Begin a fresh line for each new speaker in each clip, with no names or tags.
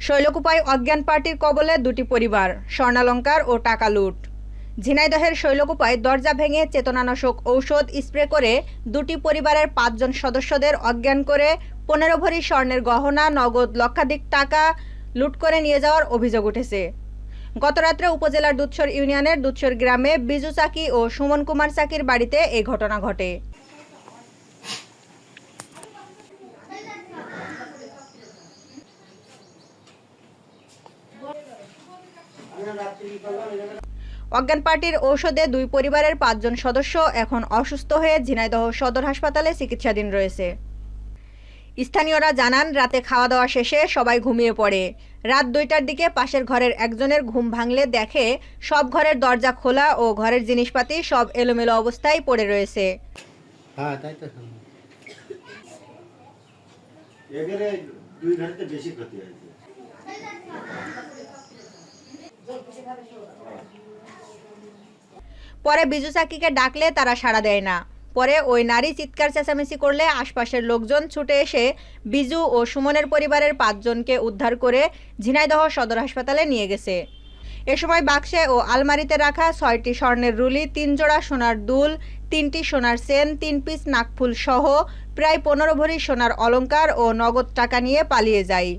শৈলকুপায় অজ্ঞান পার্টির কবলে দুটি পরিবার, স্বর্ণালংকার ও টাকা লুট। ঝিনাইদহের শৈলকুপায় দরজা ভেঙে চেতনানাশক ঔষধ স্প্রে করে দুটি পরিবারের 5 জন সদস্যদের অজ্ঞান করে 15 ভরি স্বর্ণের গহনা, নগদ লক্ষাধিক টাকা লুট করে নিয়ে যাওয়ার অভিযোগ উঠেছে। গতরাত্রে উপজেলার দুধসর ইউনিয়নের দুধসর গ্রামে বিজু চাকি ও সুমন কুমার চাকির বাড়িতে এই ঘটনা ঘটে। অজ্ঞান পার্টির ঔষধে দুই পরিবারের 5 জন সদস্য এখন অসুস্থ হয়ে ঝিনাইদহ সদর হাসপাতালে চিকিৎসাধীন রয়েছে। স্থানীয়রা জানান, রাতে খাওয়া দাওয়া শেষে সবাই ঘুমিয়ে পড়ে। রাত 2টার দিকে পাশের ঘরের একজনের ঘুম ভাঙলে দেখে সব ঘরের দরজা খোলা ও ঘরের জিনিসপাতি সব এলোমেলো অবস্থায় পড়ে রয়েছে। পরে বিজু চাকিকে ডাকলে তারা সাড়া দেয় না। পরে ওই নারী চিৎকার চেঁচামেচি করলে আশপাশের লোকজন ছুটে এসে বিজু ও সুমনের পরিবারের 5 জনকে উদ্ধার করে ঝিনাইদহ সদর হাসপাতালে নিয়ে গেছে। এ সময় বাক্সে ও আলমারিতে রাখা 6টি স্বর্ণের রুলি, 3 জোড়া সোনার দুল, 3টি সোনার চেন, 3 পিস নাকফুল সহ প্রায় 15 ভরি সোনার অলংকার ও নগদ টাকা নিয়ে পালিয়ে যায়।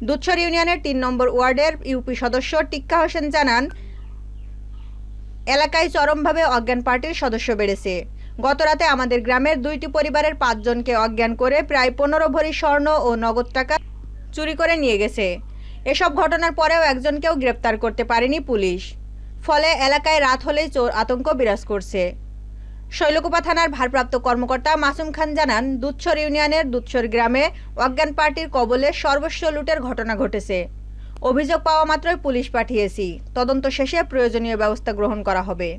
দুধসর ইউনিয়নের 3 নম্বর ওয়ার্ডের ইউপি সদস্য টিক্কা হোসেন জানান, এলাকায় চরমভাবে অজ্ঞান পার্টির সদস্য বেড়েছে। গতরাতে আমাদের গ্রামের 2টি পরিবারের 5 জনকে অজ্ঞান করে প্রায় 15 ভরি স্বর্ণ ও নগদ টাকা চুরি করে নিয়ে গেছে। এসব ঘটনার পরেও একজনকেও গ্রেপ্তার করতে পারেনি পুলিশ। ফলে এলাকায় রাত হলেই চোর আতঙ্ক বিরাজ করছে। শৈলকুপা থানার ভারপ্রাপ্ত কর্মকর্তা মাসুম খান জানান, দুধসর ইউনিয়নের দুধসর গ্রামে অজ্ঞান পার্টির কবলে সর্বস্ব লুটের ঘটনা ঘটেছে। অভিযোগ পাওয়া মাত্রই পুলিশ পাঠিয়েছি। তদন্ত শেষে প্রয়োজনীয় ব্যবস্থা গ্রহণ করা হবে।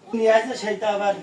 নিয়ে আসে সেইটা আবার